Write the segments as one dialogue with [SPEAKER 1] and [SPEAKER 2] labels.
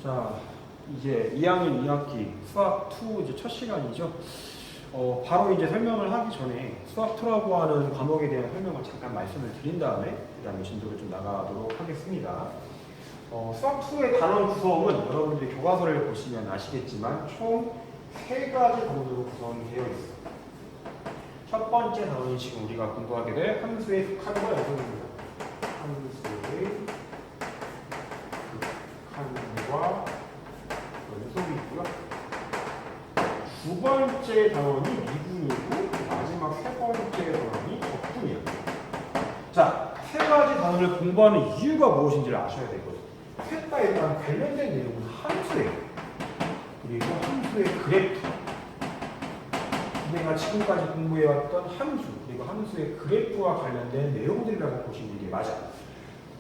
[SPEAKER 1] 자, 이제 2학년 2학기 수학 2 이제 첫 시간이죠. 바로 이제 설명을 하기 전에 수학 2라고 하는 과목에 대한 설명을 잠깐 말씀을 드린 다음에 그 다음에 진도를 좀 나가도록 하겠습니다. 수학 2의 단원 구성은 여러분들이 교과서를 보시면 아시겠지만 총 3가지 단원으로 구성이 되어 있습니다. 첫 번째 단원이 지금 우리가 공부하게 될 함수의 극한과 연속입니다. 함수의 극한과 연속이 있고요. 두 번째 단원이 미분이고 마지막 세 번째 단원이 적분이에요. 자, 세 가지 단원을 공부하는 이유가 무엇인지를 아셔야 되거든요. 셋 다 일단 관련된 내용은 함수예요. 그리고 함수의 그래프. 내가 지금까지 공부해왔던 함수, 그리고 함수의 그래프와 관련된 내용들이라고 보시는 게 맞아요.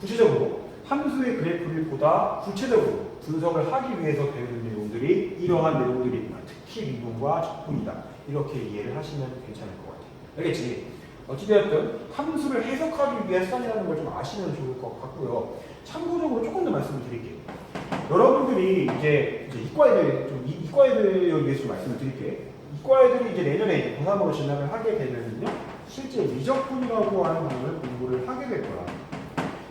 [SPEAKER 1] 구체적으로 함수의 그래프를 보다 구체적으로 분석을 하기 위해서 배우는 내용들이 이러한 내용들입니다. 특히 미분과 적분이다. 이렇게 이해를 하시면 괜찮을 것 같아요. 알겠지? 어찌되었든 함수를 해석하기 위해 수단이라는 걸 좀 아시면 좋을 것 같고요. 참고적으로 조금 더 말씀을 드릴게요. 여러분들이 이제 이과애들을 위해서 좀 말씀을 드릴게요. 이과애들이 이제 내년에 이제 고3으로 진학을 하게 되면요, 실제 미적분이라고 하는 부분을 공부를 하게 될 거라.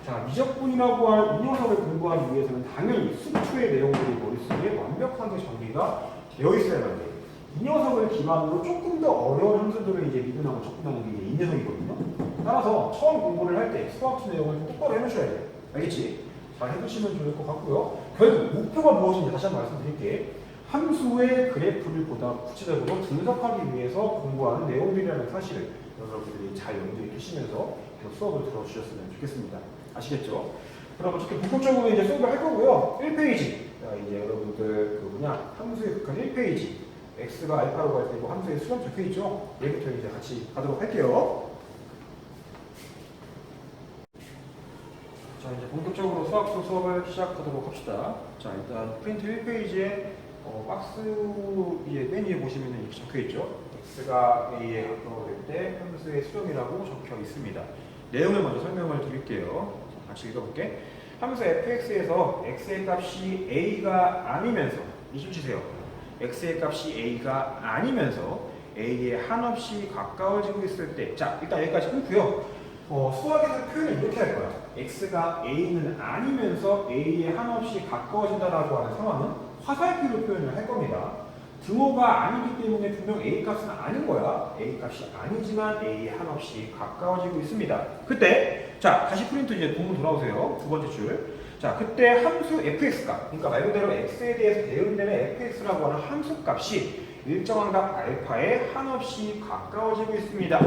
[SPEAKER 1] 자, 미적분이라고 하는 이 녀석을 공부하기 위해서는 당연히 수투의 내용들이 머릿속에 완벽하게 정리가 되어 있어야만 돼요. 이 녀석을 기반으로 조금 더 어려운 함수들을 이제 미분하고 적분하는 게 이제 이 녀석이거든요. 따라서 처음 공부를 할 때 수학수 내용을 좀 똑바로 해놓으셔야 돼요. 알겠지? 잘 해두시면 좋을 것 같고요. 결국 목표가 무엇인지 다시 한번 말씀드릴게요. 함수의 그래프를 보다 구체적으로 분석하기 위해서 공부하는 내용들이라는 사실을 여러분들이 잘 염두에 두시면서 계속 수업을 들어주셨으면 좋겠습니다. 아시겠죠? 그럼 어떻게 본격적으로 이제 수업을 할 거고요. 1페이지. 자, 이제 여러분들 함수의 극한 1페이지. x가 알파로 갈 때고 함수의 수렴 적혀 있죠? 얘부터 이제 같이 가도록 할게요. 자, 이제 본격적으로 수학수 수업을 시작하도록 합시다. 자, 일단 프린트 1페이지에 박스 위에 맨 위에 보시면 이렇게 적혀 있죠. x가 a에 가까워질 때 함수의 수렴이라고 적혀 있습니다. 내용을 먼저 설명을 드릴게요. 자, 같이 읽어볼게. 함수 fx에서 x의 값이 a가 아니면서 이좀 치세요. x의 값이 a가 아니면서 a에 한없이 가까워지고 있을 때, 자, 일단 여기까지 끊고요. 수학에서 표현을 이렇게 할 거야. x가 a는 아니면서 a에 한없이 가까워진다라고 하는 상황은 화살표로 표현을 할 겁니다. 등호가 아니기 때문에 분명 a 값은 아닌 거야. a 값이 아니지만 a에 한없이 가까워지고 있습니다. 그때, 자, 다시 프린트 이제 본문 돌아오세요. 두 번째 줄. 자, 그때 함수 fx값, 그러니까 말 그대로 x에 대해서 대응되는 fx라고 하는 함수 값이 일정한 값 알파에 한없이 가까워지고 있습니다.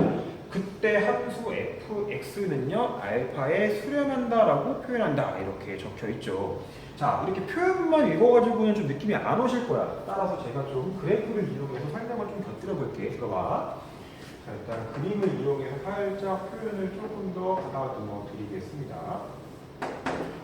[SPEAKER 1] 그때 함수 fx는요, 알파에 수렴한다라고 표현한다. 이렇게 적혀 있죠. 자, 이렇게 표현만 읽어가지고는 좀 느낌이 안 오실 거야. 따라서 제가 좀 그래프를 이용해서 설명을 좀 곁들여 볼게요. 들어봐. 자, 일단 그림을 이용해서 살짝 표현을 조금 더 가다듬어 드리겠습니다.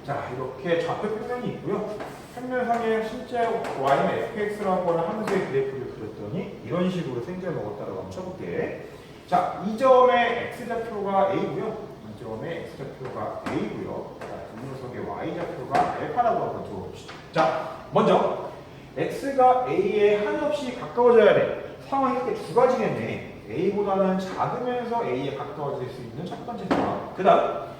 [SPEAKER 1] 자, 이렇게 좌표 평면이 있고요. 평면상에 실제 y는 fx라고 하는 함수의 그래프를 그렸더니 이런 식으로 생겨먹었다라고 한번 쳐볼게. 자, 이 점의 x좌표가 a고요. 이 점의 x좌표가 a고요. 자, 이 녀석의 y좌표가 알파라고 한번 두어봅시다. 자, 먼저 x가 a에 한없이 가까워져야 돼. 상황이 이렇게 두 가지겠네. a보다는 작으면서 a에 가까워질 수 있는 첫 번째 상황. 그 다음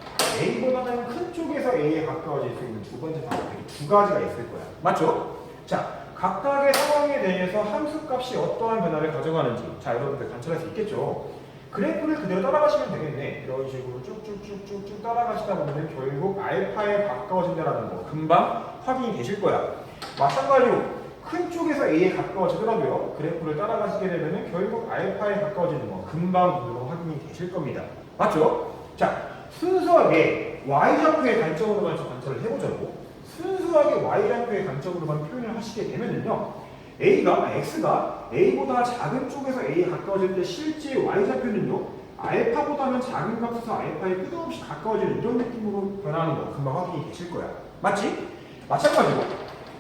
[SPEAKER 1] a보다는 큰 쪽에서 a에 가까워질 수 있는 두 번째 상황. 이렇게 두 가지가 있을 거야. 맞죠? 자, 각각의 상황에 대해서 함수값이 어떠한 변화를 가져가는지, 자, 여러분들 관찰할 수 있겠죠? 그래프를 그대로 따라가시면 되겠네. 이런 식으로 쭉쭉쭉쭉쭉 따라가시다 보면 결국 알파에 가까워진다는 거 금방 확인이 되실 거야. 마찬가지로 큰 쪽에서 a에 가까워지더라도요, 그래프를 따라가시게 되면 결국 알파에 가까워지는 거 금방 눈으로 확인이 되실 겁니다. 맞죠? 자, 순수하게 y좌표의 관점으로만 좀 관찰을 해보자고. 순수하게 y좌표의 관점으로만 표현을 하시게 되면은요, x가 a보다 작은 쪽에서 a에 가까워질 때 실제 y좌표는요, 알파보다는 작은 값에서 알파에 끝없이 가까워지는 이런 느낌으로 변하는 거 금방 확인이 되실 거야. 맞지? 마찬가지로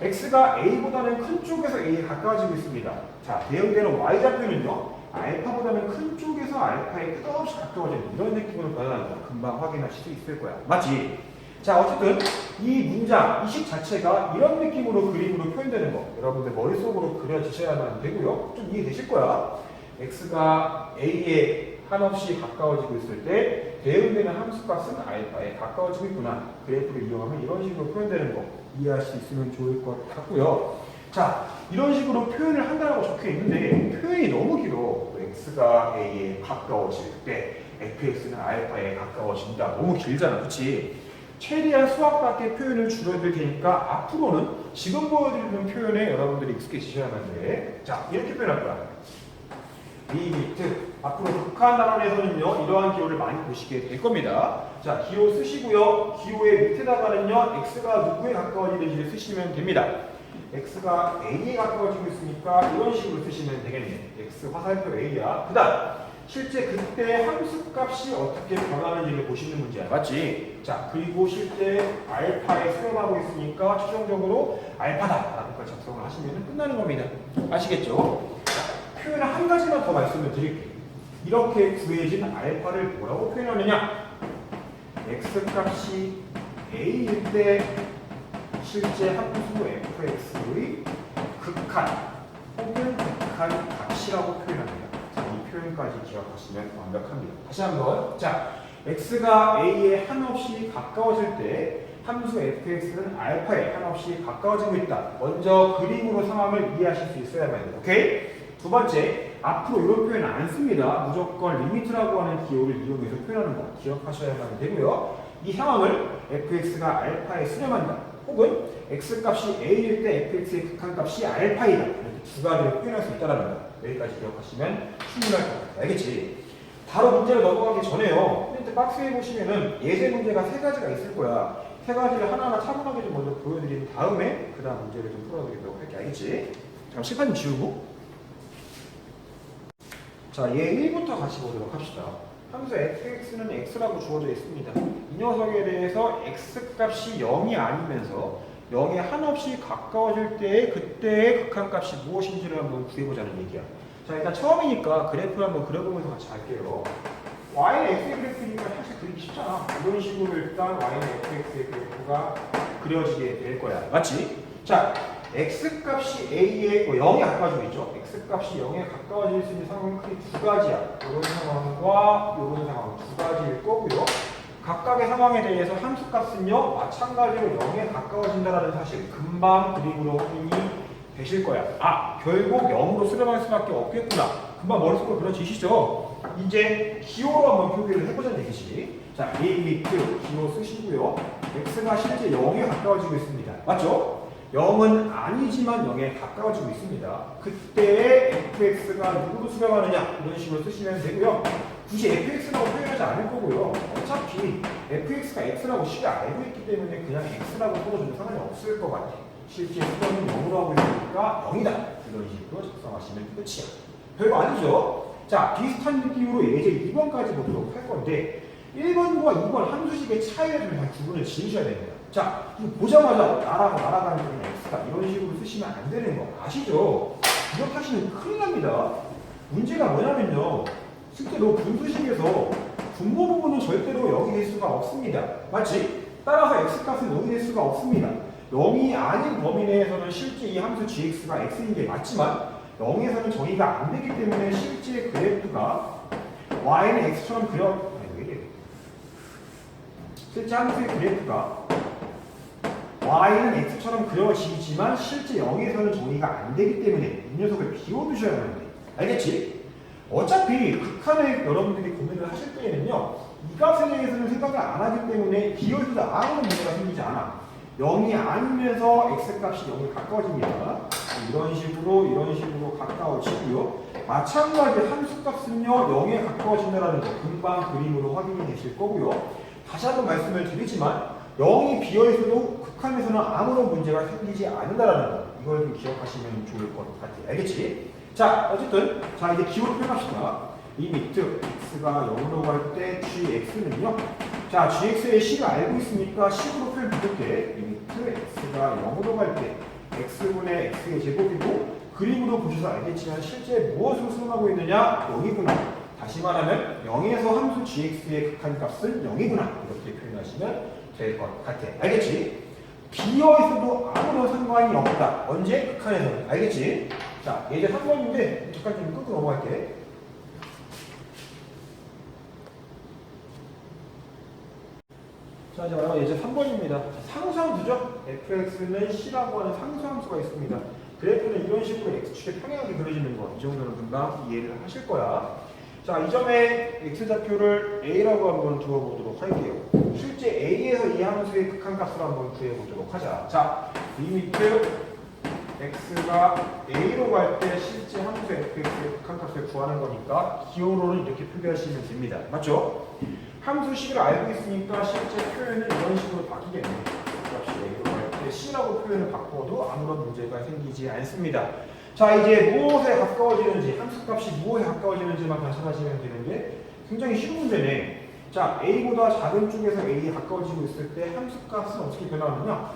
[SPEAKER 1] x가 a보다는 큰 쪽에서 a에 가까워지고 있습니다. 자, 대응되는 y좌표는요, 알파보다는 큰 쪽에서 알파에 끝없이 가까워지는 이런 느낌으로 변하는 거 금방 확인하실 수 있을 거야. 맞지? 자, 어쨌든 이 문장, 이 식 자체가 이런 느낌으로 그림으로 표현되는 거 여러분들 머릿속으로 그려지셔야만 되고요. 좀 이해되실 거야. x가 a에 한없이 가까워지고 있을 때 대응되는 함수값은 알파에 가까워지고 있구나. 그래프를 이용하면 이런 식으로 표현되는 거 이해할 수 있으면 좋을 것 같고요. 자, 이런 식으로 표현을 한다고 적혀 있는데 표현이 너무 길어. x가 a에 가까워질 때 fx는 알파에 가까워진다. 너무 길잖아. 그렇지? 최대한 수학밖에 표현을 줄여들 테니까 앞으로는 지금 보여드리는 표현에 여러분들이 익숙해지셔야만 돼. 자, 이렇게 표현할 거야. 리미트. 앞으로 극한 단원에서는요, 이러한 기호를 많이 보시게 될 겁니다. 자, 기호 쓰시고요. 기호의 밑에다가는요, x가 누구에 가까워지는지를 쓰시면 됩니다. x가 a에 가까워지고 있으니까 이런 식으로 쓰시면 되겠네요. x 화살표 a야. 그 다음 실제 그때 함수값이 어떻게 변하는지를 보시는 문제야. 맞지? 자, 그리고 실제 알파에 수렴하고 있으니까 최종적으로 알파다 라고까지 작성을 하시면 끝나는 겁니다. 아시겠죠? 자, 표현을 한 가지만 더 말씀을 드릴게요. 이렇게 구해진 알파를 뭐라고 표현하느냐? x값이 a일 때 실제 함수 fx의 극한 혹은 극한 값이라고 표현합니다. 이 표현까지 기억하시면 완벽합니다. 다시 한번. 자, x가 a에 한없이 가까워질 때 함수 fx는 알파에 한없이 가까워지고 있다. 먼저 그림으로 상황을 이해하실 수 있어야만 돼요. 오케이? 두 번째, 앞으로 이런 표현 안 씁니다. 무조건 리미트라고 하는 기호를 이용해서 표현하는 거 기억하셔야만 되고요. 이 상황을 fx가 알파에 수렴한다. 혹은 x값이 a일 때 fx의 극한값이 알파이다. 이렇게 두 가지로 표현할 수 있다는 거. 여기까지 기억하시면 충분할 것 같아요. 알겠지? 바로 문제를 넘어가기 전에요. 프린트 박스에 보시면은 예제 문제가 세 가지가 있을 거야. 세 가지를 하나하나 차분하게 좀 먼저 보여드린 다음에 그 다음 문제를 좀 풀어드리도록 할게. 알겠지? 잠깐 칠판 좀 지우고. 자, 얘 1부터 같이 보도록 합시다. 함수 fx는 x라고 주어져 있습니다. 이 녀석에 대해서 x값이 0이 아니면서 0에 한없이 가까워질 때의 그때의 극한값이 무엇인지를 한번 구해보자는 얘기야. 자, 일단 처음이니까 그래프를 한번 그려보면서 같이 할게요. y는 x의 그래프니까 사실 그리기 쉽잖아. 이런 식으로 일단 y는 fx의 그래프가 그려지게 될 거야. 맞지? 자, x값이 a에 0에 가까워지고 있죠. x값이 0에 가까워질 수 있는 상황은 크게 두 가지야. 이런 상황과 이런 상황 두 가지일 거고요. 각각의 상황에 대해서 함수값은요, 마찬가지로 0에 가까워진다는 사실 금방 그림으로 확인이 되실 거야. 아, 결국 0으로 수렴할 수밖에 없겠구나. 금방 머릿속으로 그려지시죠? 이제 기호로 한번 표기를 해보자는 얘기지. 자, 리미트 기호 쓰시고요. x가 실제 0에 가까워지고 있습니다. 맞죠? 0은 아니지만 0에 가까워지고 있습니다. 그때 fx가 누구로 수렴하느냐 이런 식으로 쓰시면 되고요. 굳이 fx라고 표현하지 않을 거고요. 어차피 fx가 x라고 쉽게 알고 있기 때문에 그냥 x라고 써도 상관이 없을 것 같아. 실제 수렴은 0으로 하고 있으니까 0이다. 이런 식으로 작성하시면 끝이야. 별거 아니죠? 자, 비슷한 느낌으로 예제 2번까지 보도록 할 건데 1번과 2번 함수식의 차이를 좀 잘 구분을 지으셔야 됩니다. 자, 이거 보자마자 나라고 날아가는 x가 이런 식으로 쓰시면 안 되는 거 아시죠? 이렇게 하시면 큰일 납니다. 문제가 뭐냐면요. 실제로 분수식에서 분모 부분은 절대로 0이 될 수가 없습니다. 맞지? 따라서 x값은 0이 될 수가 없습니다. 0이 아닌 범위 내에서는 실제 이 함수 gx가 x인 게 맞지만 0에서는 정의가 안 되기 때문에 실제 그래프가 y는 x처럼 실제 함수의 그래프가 y는 x처럼 그려지지만 실제 0에서는 정의가 안 되기 때문에 이 녀석을 비워두셔야 하는데 알겠지? 어차피 극한에 여러분들이 고민을 하실 때에는요 이 값에 대해서는 생각을 안 하기 때문에 비워두다 아무런 문제가 생기지 않아. 0이 아니면서 x값이 0에 가까워집니다. 이런 식으로 가까워지고요. 마찬가지 함수값은요 0에 가까워진다는 거 금방 그림으로 확인이 되실 거고요. 다시 한번 말씀을 드리지만 0이 비어있어도 극한에서는 아무런 문제가 생기지 않는다는 거 이걸 좀 기억하시면 좋을 것 같아요. 알겠지? 자, 어쨌든 자 이제 기호를 표현합시다. 리미트 x가 0으로 갈 때 gx는요. 자, gx의 식을 알고 있으니까 식으로 표현 부를게 리미트 x가 0으로 갈 때 x분의 x의 제곱이고 그림으로 보셔서 알겠지만 실제 무엇으로 수렴하고 있느냐? 0이구나. 다시 말하면 0에서 함수 gx의 극한값은 0이구나. 이렇게 표현하시면 될 것 같아. 알겠지? 비어있어도 아무런 상관이 없다. 언제? 극한에서는. 알겠지? 자, 예제 3번인데 잠깐 좀 끊고 넘어갈게. 자, 이제 말하면 예제 3번입니다. 상수함수죠? fx는 c라고 하는 상수함수가 있습니다. 그래프는 이런 식으로 x축의 평행하게 그려지는 거. 이 정도는 금방 이해를 하실 거야. 자, 이 점에 x좌표를 a라고 한번 두어보도록 할게요. 실제 a에서 이 함수의 극한값을 한번 구해보도록 하자. 자, 리미트 x가 a로 갈 때 실제 함수 fx의 극한값을 구하는 거니까 기호로는 이렇게 표기하시면 됩니다. 맞죠? 함수식을 알고 있으니까 실제 표현은 이런 식으로 바뀌겠네. 값이 a로 갈 때 c라고 표현을 바꿔도 아무런 문제가 생기지 않습니다. 자, 이제 무엇에 가까워지는지, 함수값이 무엇에 가까워지는지만 관찰하시면 되는데 굉장히 쉬운 문제네. 자, a보다 작은 쪽에서 a에 가까워지고 있을 때 함수값은 어떻게 변화하느냐?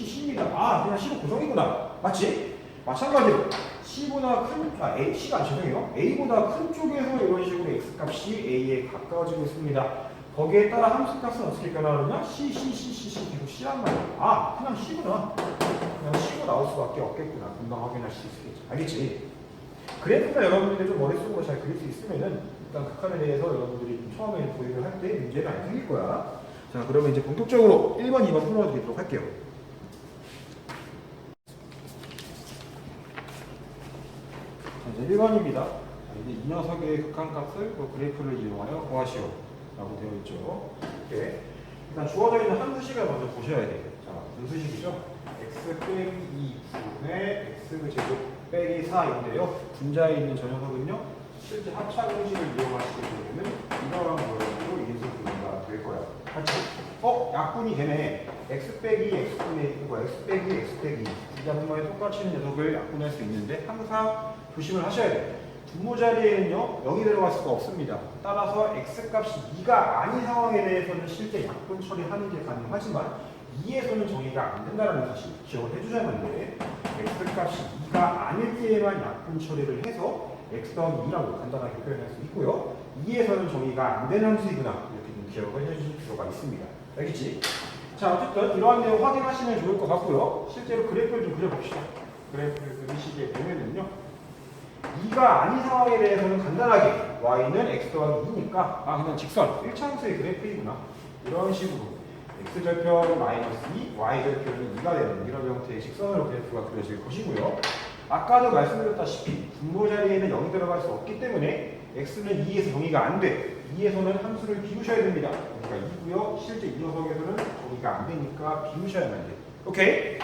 [SPEAKER 1] c입니다. 아, 그냥 c로 고정이구나. 맞지? 마찬가지로 c보다 큰, c가 죄송해요. a보다 큰 쪽에서 이런 식으로 x값이 a에 가까워지고 있습니다. 거기에 따라 함수값은 어떻게 변화하느냐? 계속 c란 말이야. 아, 그냥 c구나. 그냥 c고 나올 수밖에 없겠구나. 금방 확인할 수 있겠죠. 알겠지? 그래프가 여러분들이 좀 머릿속으로 잘 그릴 수 있으면은 일단 극한에 대해서 여러분들이 처음에 도입을 할 때 문제가 안 생길 거야. 자, 그러면 이제 본격적으로 1번, 2번 풀어드리도록 할게요. 자, 이제 1번입니다. 이제 이 녀석의 극한값을 그래프를 이용하여 구하시오. 라고 되어 있죠. 이렇게. 일단 주어져 있는 함수식을 먼저 보셔야 돼요. 자, 분수식이죠. x 빼기 2분의 x제곱 빼기 4인데요. 분자에 있는 저 녀석은요. 실제 합차공식을 이용하시게 되면 이러한 모양으로 인수분해가 될 거야. 같이. 약분이 되네. x 빼기 x분의 x 빼기 x 빼기 이 분모에 똑같이 있는 녀석을 약분할 수 있는데 항상 조심을 하셔야 돼요. 분모 자리에는요, 0이 들어갈 수가 없습니다. 따라서 x값이 2가 아닌 상황에 대해서는 실제 약분 처리하는 게 가능하지만 2에서는 정의가 안 된다는 사실 기억을 해주자면 돼. x값이 2가 아닐 때에만 약분 처리를 해서 x 더하기 2라고 간단하게 표현할 수 있고요. 2에서는 정의가 안 되는 함수이구나 이렇게 좀 기억을 해주실 필요가 있습니다. 알겠지? 자, 어쨌든 이러한 내용 확인하시면 좋을 것 같고요. 실제로 그래프를 좀 그려봅시다. 그래프를 그리시게 되면은요. 2가 아닌 상황에 대해서는 간단하게 y는 x 더하기 2니까 그냥 직선 1차함수의 그래프이구나 이런 식으로 x절편 마이너스 2, y절편이 2가 되는 이런 형태의 직선으로 그래프가 그려질 것이고요. 아까도 말씀드렸다시피 분모 자리에는 0이 들어갈 수 없기 때문에 x는 2에서 정의가 안 돼. 2에서는 함수를 비우셔야 됩니다. 여기가 2고요. 실제 이 녀석에서는 정의가 안 되니까 비우셔야만 돼. 오케이?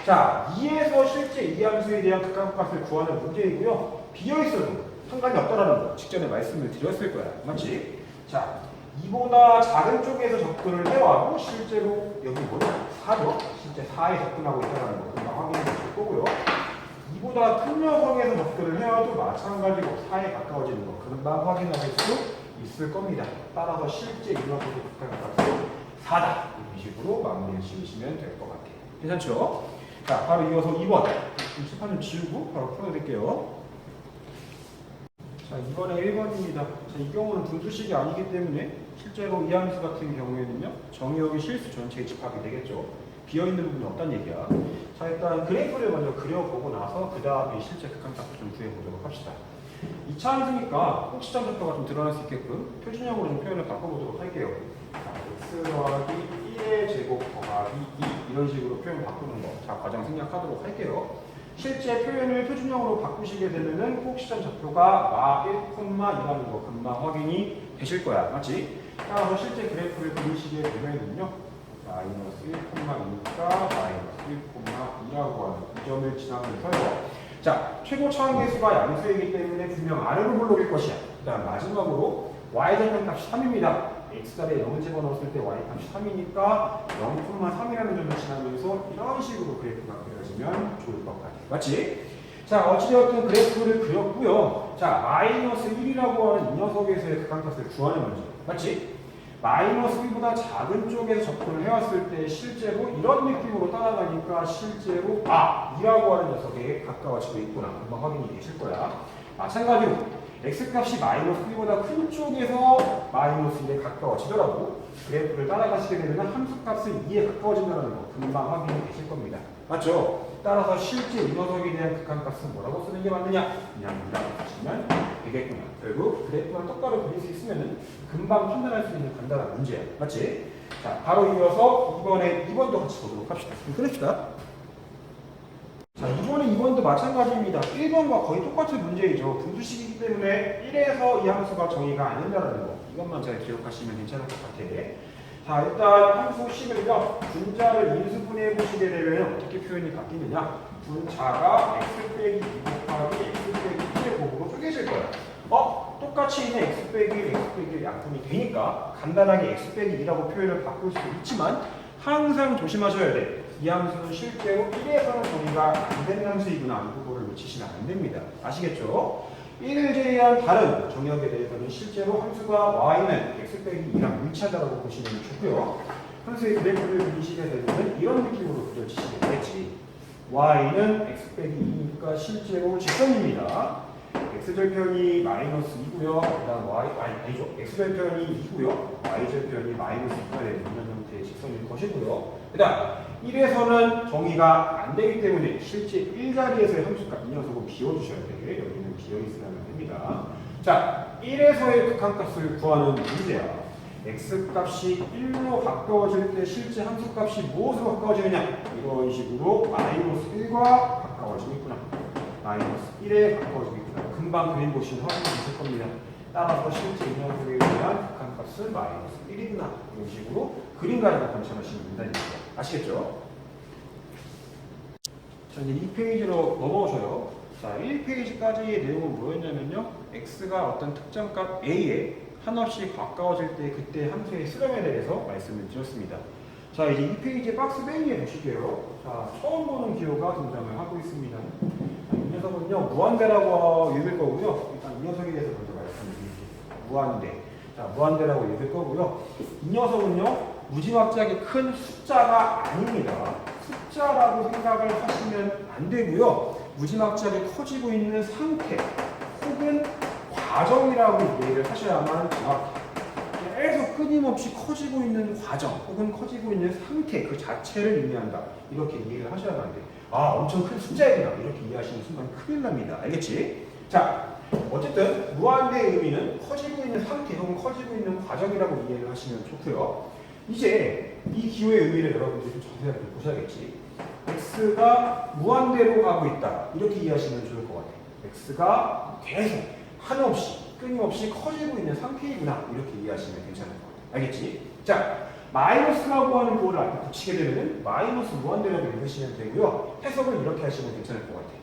[SPEAKER 1] 자, 2에서 실제 이 함수에 대한 극한값을 구하는 문제이고요. 비어있어도 상관이 없다라는 거 직전에 말씀을 드렸을 거야. 맞지? 자, 2보다 작은 쪽에서 접근을 해와도 실제로 여기 뭐냐? 4죠? 실제 4에 접근하고 있다는 거 금방 확인해 주실 거고요. 2보다 큰 녀석에서 접근을 해와도 마찬가지로 4에 가까워지는 거 금방 확인하실 수 있을 겁니다. 따라서 실제 이 녀석의 극한값은 4다. 이런 식으로 마무리를 지으시면 될 것 같아요. 괜찮죠? 자, 바로 이어서 2번. 칠판 좀 지우고 바로 풀어드릴게요. 자, 이번에 1번입니다. 자, 이 경우는 분수식이 아니기 때문에 실제로 이 함수 같은 경우에는요, 정의역이 실수 전체에 집합이 되겠죠. 비어있는 부분이 없다는 얘기야. 자, 일단 그래프를 먼저 그려보고 나서 그 다음에 실제 극한값을 좀 구해보도록 합시다. 2차 함수니까 꼭지점 좌표가 좀 드러날 수 있게끔 표준형으로 좀 표현을 바꿔보도록 할게요. 자, x 더하기 1의 제곱 더하기 2 이런 식으로 표현 바꾸는 거. 자, 과정 생략하도록 할게요. 실제 표현을 표준형으로 바꾸시게 되면은 꼭지점 좌표가 마 1,2라는 거 금방 확인이 되실 거야. 맞지? 따라서 실제 그래프를 그리시게 되면은요. 마이너스 1,2니까 마이너스 1,2라고 하는 이 점을 지나면서요. 자, 최고 차항계수가 양수이기 때문에 분명 아래로 물러올 것이야. 그 다음 마지막으로 y절편 값이 3입니다. x자리에 0을 집어넣었을 때 y값이 3이니까 0,3이라는 점을 지나면서 이런 식으로 그래프가 그려지면 좋을 것 같아요. 맞지? 자, 어찌되었든 그래프를 그렸고요. 자, 마이너스 1이라고 하는 이 녀석에서의 극한값을 구하는 문제. 맞지? 마이너스 1보다 작은 쪽에서 접근을 해왔을 때 실제로 이런 느낌으로 따라가니까 실제로 2라고 하는 녀석에 가까워지고 있구나. 금방 확인이 되실 거야. 마찬가지로 x값이 마이너스 1보다 큰 쪽에서 마이너스 1에 가까워지더라도 그래프를 따라가시게 되면 함수값은 2에 가까워진다는 거 금방 확인이 되실 겁니다. 맞죠? 따라서 실제 이 녀석에 대한 극한값은 뭐라고 쓰는 게 맞느냐? 그냥 이라고 쓰시면 되겠구나. 결국 그래프만 똑바로 그릴 수 있으면 금방 판단할 수 있는 간단한 문제야. 맞지? 자, 바로 이어서 이번에 2번도 같이 보도록 합시다. 그럼 끊읍시다. 자, 이번에 2번도 마찬가지입니다. 1번과 거의 똑같은 문제이죠. 분수식이기 때문에 1에서 이 함수가 정의가 안 된다는 거. 이것만 잘 기억하시면 괜찮을 것 같아. 자, 일단 함수 식을요. 분자를 인수분해 보시게 되면 어떻게 표현이 바뀌느냐? 분자가 x 빼기 2 곱하기 x 빼기 1의 곱으로 쪼개질 거야. 똑같이 있는 x 빼기 1, x 빼기 1 약분이 되니까 간단하게 x 빼기 2라고 표현을 바꿀 수도 있지만 항상 조심하셔야 돼. 이 함수는 실제로 1에서는 정의가 안 되는 함수이구나. 그거를 놓치시면 안 됩니다. 아시겠죠? 1을 제외한 다른 정역에 대해서는 실제로 함수가 y는 x 빼기 2랑 일치하다고 보시면 좋고요. 함수의 그래프를 그리시게 되면 이런 느낌으로 그려지시게 되겠지. y는 x 빼기 2니까 실제로 직선입니다. x절편이 마이너스 2고요. 그 다음 아니죠. x절편이 2고요. y절편이 마이너스 2가 되는 이런 형태의 직선일 것이고요. 그 다음 1에서는 정의가 안 되기 때문에 실제 1자리에서의 함수값 이 녀석은 비워주셔야 돼요. 여기는 비어있으면 됩니다. 자, 1에서의 극한값을 구하는 문제야. x값이 1로 가까워질 때 실제 함수값이 무엇으로 가까워지느냐? 이런 식으로 마이너스 1과 가까워지고 있구나. 마이너스 1에 가까워지고 있구나. 금방 그림 보시면 확인이 되실 겁니다. 따라서 실제 이 녀석에 대한 극한값은 마이너스 1이구나. 이런 식으로 그림 가지고 관찰하시면 된다는 얘기죠. 아시겠죠? 자, 이제 2페이지로 넘어오셔요. 자, 1페이지까지의 내용은 뭐였냐면요. x가 어떤 특정 값 a에 한없이 가까워질 때 그때 함수의 수렴에 대해서 말씀을 드렸습니다. 자, 이제 2페이지 박스 맨 위에 보시게요. 자, 처음 보는 기호가 등장을 하고 있습니다. 자, 이 녀석은요, 무한대라고 읽을 거고요. 일단 이 녀석에 대해서 먼저 말씀드릴게요. 무한대. 자, 무한대라고 읽을 거고요. 이 녀석은요, 무지막지하게 큰 숫자가 아닙니다. 숫자라고 생각을 하시면 안 되고요. 무지막지하게 커지고 있는 상태 혹은 과정이라고 이해를 하셔야만 정확해요. 계속 끊임없이 커지고 있는 과정 혹은 커지고 있는 상태 그 자체를 의미한다. 이렇게 이해를 하셔야만 안 돼요. 엄청 큰 숫자이구나. 이렇게 이해하시는 순간 큰일 납니다. 알겠지? 자, 어쨌든 무한대의 의미는 커지고 있는 상태 혹은 커지고 있는 과정이라고 이해를 하시면 좋고요. 이제 이 기호의 의미를 여러분들이 좀 자세하게 보셔야겠지. x가 무한대로 가고 있다. 이렇게 이해하시면 좋을 것 같아요. x가 계속 한없이 끊임없이 커지고 있는 상태이구나. 이렇게 이해하시면 괜찮을 것 같아요. 알겠지? 자, 마이너스라고 하는 구호를 앞에 붙이게 되면 마이너스 무한대라고 읽으시면 되고요. 해석을 이렇게 하시면 괜찮을 것 같아요.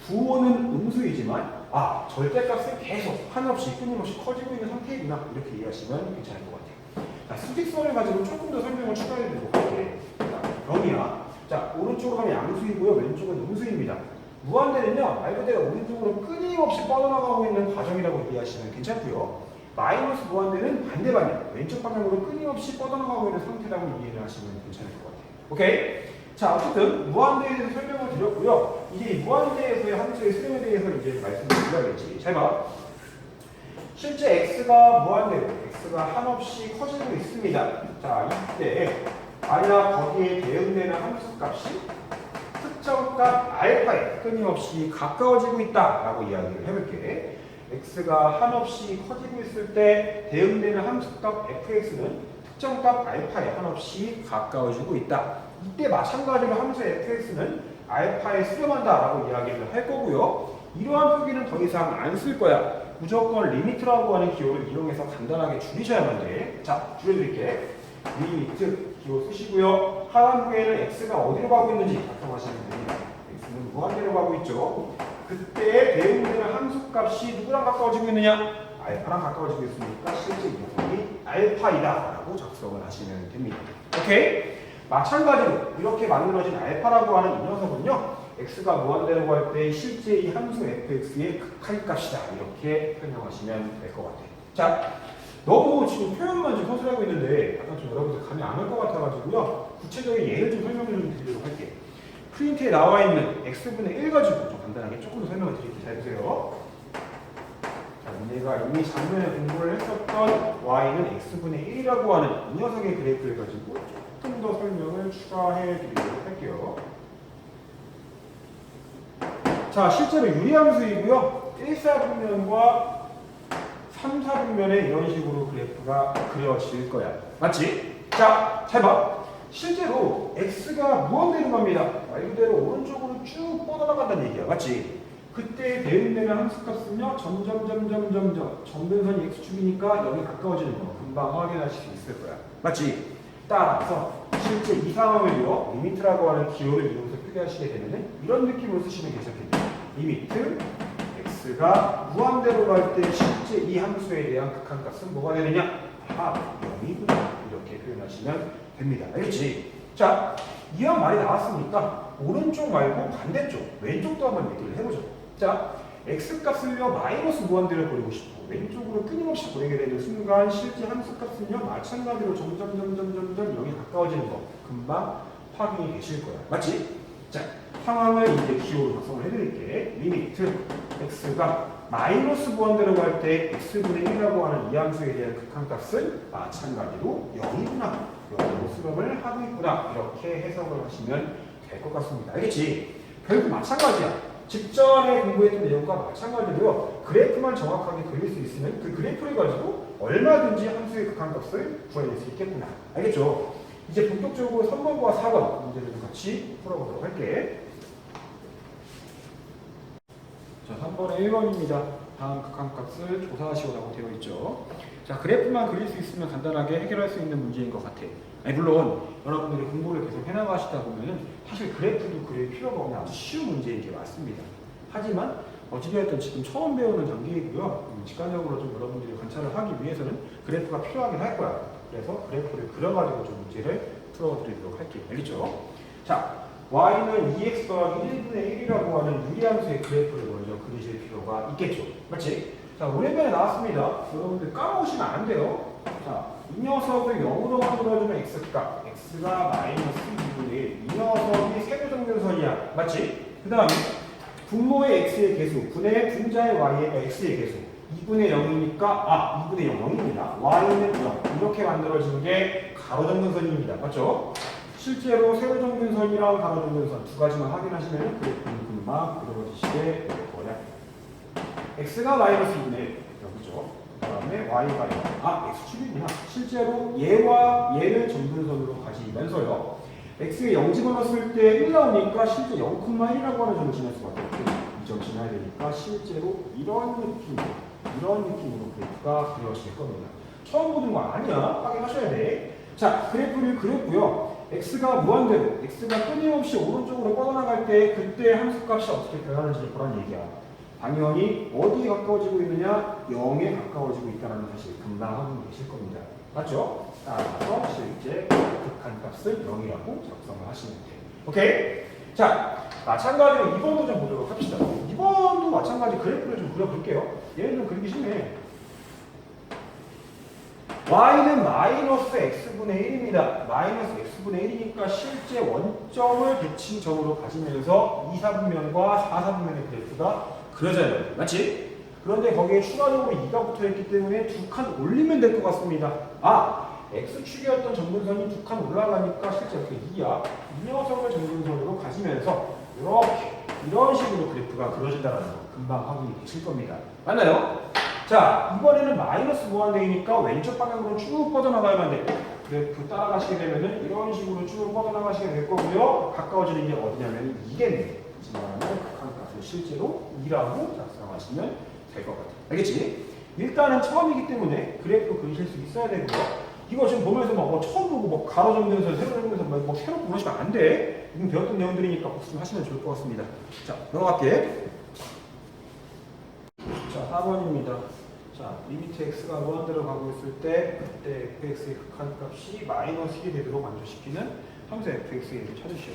[SPEAKER 1] 부호는 음수이지만 절대값은 계속 한없이 끊임없이 커지고 있는 상태이구나. 이렇게 이해하시면 괜찮을 것 같아요. 자, 수직선을 가지고 조금 더 설명을 추가해드리도록 할게요. 자, 영이야. 자, 오른쪽으로 가면 양수이고요. 왼쪽은 음수입니다. 무한대는요, 말 그대로 오른쪽으로 끊임없이 뻗어나가고 있는 과정이라고 이해하시면 괜찮고요. 마이너스 무한대는 반대 방향, 왼쪽 방향으로 끊임없이 뻗어나가고 있는 상태라고 이해를 하시면 괜찮을 것 같아요. 오케이? 자, 어쨌든 무한대에 대해서 설명을 드렸고요. 이제 이 무한대에서의 함수의 수렴에 대해서 이제 말씀을 드려야겠지. 잘 봐. 실제 x가 무한대로 x가 한없이 커지고 있습니다. 자, 이때 만약 거기에 대응되는 함수값이 특정값 알파에 끊임없이 가까워지고 있다라고 이야기를 해볼게. x가 한없이 커지고 있을 때 대응되는 함수값 fx는 특정값 알파에 한없이 가까워지고 있다. 이때 마찬가지로 함수 fx는 알파에 수렴한다라고 이야기를 할 거고요. 이러한 표기는 더 이상 안 쓸 거야. 무조건 리미트라고 하는 기호를 이용해서 간단하게 줄이셔야만 돼. 자, 줄여드릴게. 리미트 기호 쓰시고요. 하단부에는 x가 어디로 가고 있는지 작성하시면 됩니다. x는 무한대로 가고 있죠. 그때 대응되는 함수값이 누구랑 가까워지고 있느냐? 알파랑 가까워지고 있으니까 실제 이 녀석이 알파이다 라고 작성을 하시면 됩니다. 오케이? 마찬가지로 이렇게 만들어진 알파라고 하는 이 녀석은요. x가 무한대로 갈 때 실제 이 함수 fx의 극한값이다. 이렇게 설명하시면 될 것 같아요. 자, 너무 지금 표현만 지금 서술하고 있는데 약간 좀 여러분들 감이 안 올 것 같아가지고요. 구체적인 예를 좀 설명을 좀 드리도록 할게요. 프린트에 나와 있는 x분의 1 가지고 좀 간단하게 조금 더 설명을 드릴게요. 잘 보세요. 자, 내가 이미 작년에 공부를 했었던 y는 x분의 1이라고 하는 이 녀석의 그래프를 가지고 조금 더 설명을 추가해 드리도록 할게요. 자, 실제로 유리함수이고요. 1, 4분면과 3, 4분면에 이런 식으로 그래프가 그려질 거야. 맞지? 자, 잘 봐. 실제로 x가 무한대로 갑니다. 말 그대로 오른쪽으로 쭉 뻗어나간다는 얘기야. 맞지? 그때 대응되는 함수값은요. 점근선이 x축이니까 여기 가까워지는 거 금방 확인하실 수 있을 거야. 맞지? 따라서 실제 이 상황을요. 리미트라고 하는 기호를 이용해서 표기하시게 되면 이런 느낌으로 쓰시면 괜찮겠네요. 리미트 x가 무한대로 갈 때 실제 이 함수에 대한 극한값은 뭐가 되느냐? 0이구나. 이렇게 표현하시면 됩니다. 알겠지? 자, 이왕 말이 나왔으니까 오른쪽 말고 반대쪽, 왼쪽도 한번 얘기를 해보죠. 자, x값을요 마이너스 무한대로 보내고 싶고 왼쪽으로 끊임없이 보내게 되는 순간 실제 함수값은요 마찬가지로 점점 여기 가까워지는 거 금방 확인이 되실 거야. 맞지? 자, 상황을 이제 기호로 작성을 해드릴게. 리미트 x가 마이너스 무한대로 갈 때 x분의 1이라고 하는 이 함수에 대한 극한값은 마찬가지로 0이구나. 0으로 수렴을 하고 있구나. 이렇게 해석을 하시면 될 것 같습니다. 알겠지? 결국 마찬가지야. 직전에 공부했던 내용과 마찬가지로요. 그래프만 정확하게 그릴 수 있으면 그 그래프를 가지고 얼마든지 함수의 극한값을 구해낼 수 있겠구나. 알겠죠? 이제 본격적으로 3번과 4번 문제들도 같이 풀어보도록 할게. 자, 3번의 1번입니다. 다음 극한값을 조사하시오라고 되어 있죠. 자, 그래프만 그릴 수 있으면 간단하게 해결할 수 있는 문제인 것 같아. 아니, 물론 여러분들이 공부를 계속 해나가시다 보면 사실 그래프도 그릴 필요가 없는 아주 쉬운 문제인 게 맞습니다. 하지만 어찌되었든 지금 처음 배우는 단계이고요. 직관적으로 좀 여러분들이 관찰을 하기 위해서는 그래프가 필요하긴 할 거야. 그래서 그래프를 그려가지고 좀 문제를 풀어드리도록 할게요. 알겠죠? 자, y는 2x 더하기 1분의 1이라고 하는 유리함수의 그래프를 먼저 그리실 필요가 있겠죠. 맞지? 자, 오랜만에 나왔습니다. 여러분들 까먹으시면 안 돼요. 자, 이 녀석을 0으로 만들어주면 x값, x가 마이너스 2분의 1. 이 녀석이 세로정면선이야. 맞지? 그 다음에 분모의 x의 개수, 분의 분자의 y의 x의 개수. 2분의 0이니까, 2분의 0입니다. y는 0. 이렇게 만들어진 게 가로정면선입니다. 맞죠? 실제로 세로정면선이랑 가로정면선 두 가지만 확인하시면 그래프는 금방 그려지시게 될 거야. x가 마이너스 2분의 1. 여기죠. 그 다음에 y가 x축이구나. 실제로 얘와 얘를 점근선으로 가지면서요. x에 0 집어넣었을 때 1 나오니까 실제 0,1이라고 하는 점을 지날 수밖에 없고 이 점 지나야 되니까 실제로 이런 느낌으로 그래프가 그려질 겁니다. 처음 보는 거 아니야. 확인하셔야 돼. 자, 그래프를 그렸고요. x가 무한대로, x가 끊임없이 오른쪽으로 뻗어나갈 때 그때 함수값이 어떻게 변하는지 보라는 얘기야. 당연히 어디에 가까워지고 있느냐? 0에 가까워지고 있다는 사실 금방 확인이 되실 겁니다. 맞죠? 따라서 실제 극한값을 0이라고 작성을 하시면 돼요. 오케이? 자, 마찬가지로 2번도 좀 보도록 합시다. 2번도 마찬가지 그래프를 좀 그려볼게요. 얘는 좀 그리기 쉽네. y는 마이너스 x분의 1입니다. 마이너스 x분의 1이니까 실제 원점을 비친 점으로 가지면서 2, 4분면과 4, 4분면의 그래프가 그려져야 돼요. 맞지? 그런데 거기에 추가적으로 2가 붙어있기 때문에 두 칸 올리면 될 것 같습니다. x축이었던 점근선이 두 칸 올라가니까 실제 그 2야. 이 녀석을 점근선으로 가지면서 이렇게 이런 식으로 그래프가 그려진다는 거 금방 확인이 되실 겁니다. 맞나요? 자, 이번에는 마이너스 무한대이니까 왼쪽 방향으로 쭉 뻗어나가야만 돼요. 그래프 따라가시게 되면은 이런 식으로 쭉 뻗어나가시게 될 거고요. 가까워지는 게 어디냐면 이겠네요. 지나가는 극한값을 실제로 2라고 작성하시면 될 것 같아요. 알겠지? 일단은 처음이기 때문에 그래프 그리실 수 있어야 되고요. 이거 지금 보면서 뭐 처음 보고 뭐 가로정면서 세로정면서 뭐 새로 보시면 안 돼. 이건 배웠던 내용들이니까 복습 하시면 좋을 것 같습니다. 자, 넘어갈게. 자, 4번입니다. 자, 리미트 x가 무한대로 가고 있을 때 그때 fx의 극한값이 마이너스 1이 되도록 만족시키는 함수 fx를 찾으시오.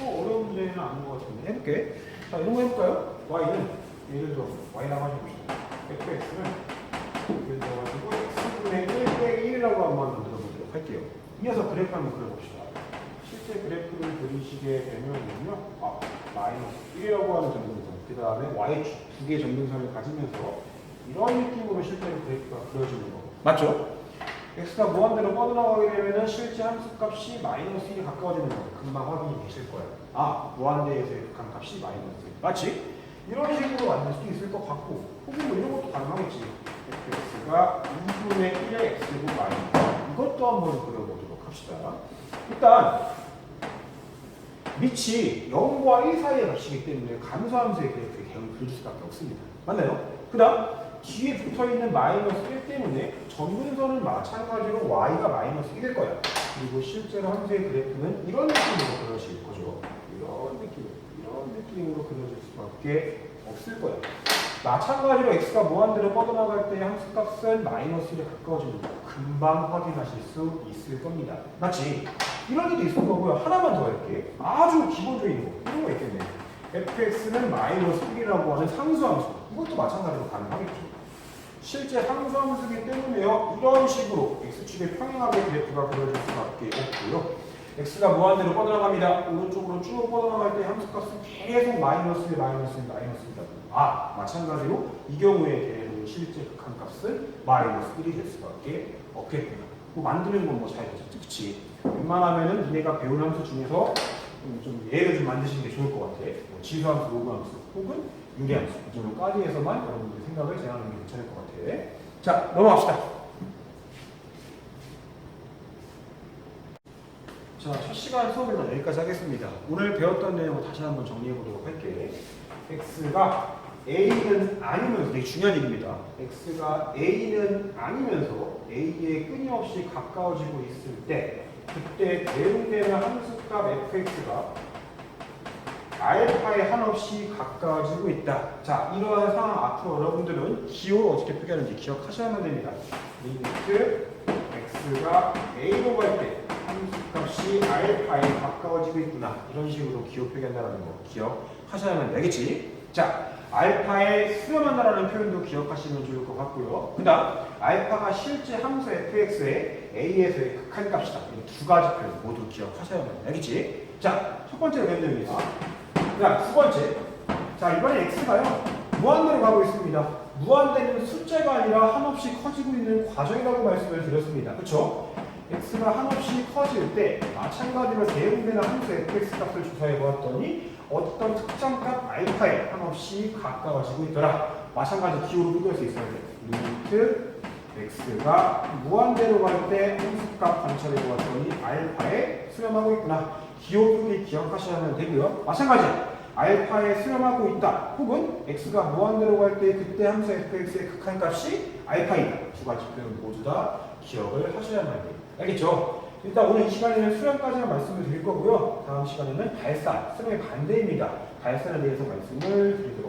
[SPEAKER 1] 뭐 어려운 문제는 아닌 것 같은데 해볼게. 자, 이런 거 해볼까요? y는 예를 들어 y라고 하시고 fx는 예를 들어가지고 x분의 1 빼기 1이라고 한번 만들어 보도록 할게요. 이 녀석 그래프 한번 그려봅시다. 실제 그래프를 그리시게 되면요, 마이너스 1이라고 하는 점근선, 그 다음에 y축 두 개의 점근선을 가지면서 이런 느낌으로 실제로 그래프가 그려지는 거 맞죠? x가 무한대로 뻗어나가게 되면 실제 함수값이 마이너스 1이 가까워지는 거 금방 확인이 되실 거예요. 아, 무한대에서의 극한값이 마이너스 1 맞지? 이런 식으로 만들 수도 있을 것 같고 혹은 뭐 이런 것도 가능하겠지. fx가 2분의 1의 x고 마이너스 이것도 한번 그려보도록 합시다. 일단 밑이 0과 1 사이의 값이기 때문에 감소함수의 그래프의 개형을 그릴 수밖에 없습니다. 맞나요? 그 다음 뒤에 붙어있는 마이너스 1 때문에 전분선은 마찬가지로 y가 마이너스 1일 거야. 그리고 실제로 함수의 그래프는 이런 느낌으로 그려질 거죠. 이런 느낌으로 그려질 수밖에 없을 거야. 마찬가지로 x가 무한대로 뻗어나갈 때 함수값은 마이너스 1에 가까워지는 거 금방 확인하실 수 있을 겁니다. 맞지? 이런 일도 있을 거고요. 하나만 더 할게. 아주 기본적인 거. 이런 거 있겠네. fx는 마이너스 1이라고 하는 상수함수. 이것도 마찬가지로 가능하겠죠. 실제 상수함수기 때문에요. 이런 식으로 x축에 평행하게 그래프가 그려질 수밖에 없고요. x가 무한대로 뻗어나갑니다. 오른쪽으로 쭉 뻗어나갈 때 함수값은 계속 마이너스입니다. 아, 마찬가지로 이 경우에 대해서 실제 극한값은 마이너스 1이 될 수밖에 없겠구나. 뭐 만드는 건 뭐 잘되죠. 그치? 웬만하면은 니네가 배운 함수 중에서 좀 예를 좀 만드시는 게 좋을 것 같아. 뭐 지수함수, 로그함수, 혹은 유리함수. 이 정도까지 해서만 여러분들의 생각을 제안하는 게 괜찮을 것 같아. 자, 넘어갑시다. 자, 첫 시간 수업은 여기까지 하겠습니다. 오늘 배웠던 내용을 다시 한번 정리해 보도록 할게. x가 a는 아니면서 되게 중요한 얘기입니다. x가 a는 아니면서 a에 끊임없이 가까워지고 있을 때 그때 대응되는 함수값 fx가 알파에 한없이 가까워지고 있다. 자, 이러한 상황 앞으로 여러분들은 기호를 어떻게 표기하는지 기억하셔야만 됩니다. 리미트 x가 a로 갈 때 함수값이 알파에 가까워지고 있구나. 이런 식으로 기호 표기한다는 거 기억하셔야만 되겠지. 자, 알파에 수렴한다라는 표현도 기억하시면 좋을 것 같고요. 그 다음 알파가 실제 함수 fx의 a에서의 극한값이다. 이 두 가지 표현 모두 기억하셔야만 되겠지. 자, 첫 번째로 몇 내용이다. 자, 두 번째. 자, 이번에 x가요 무한대로 가고 있습니다. 무한대는 숫자가 아니라 한없이 커지고 있는 과정이라고 말씀을 드렸습니다. 그렇죠? x가 한없이 커질 때 마찬가지로 대응되는 함수 fx 값을 조사해 보았더니 어떤 특정 값 알파에 한없이 가까워지고 있더라. 마찬가지 기호로 표기할 수 있어야 돼. 리미트 x가 무한대로 갈 때 함수값 관찰해 보았더니 알파에 수렴하고 있구나. 기호 표기 기억하셔야 되고요. 마찬가지 알파에 수렴하고 있다. 혹은 x가 무한대로 갈 때 그때 함수 fx의 극한값이 알파이다. 두 가지 표현 모두 다 기억을 하셔야만 돼요. 알겠죠? 일단 오늘 이 시간에는 수렴까지만 말씀을 드릴 거고요. 다음 시간에는 발산, 수렴의 반대입니다. 발산에 대해서 말씀을 드리도록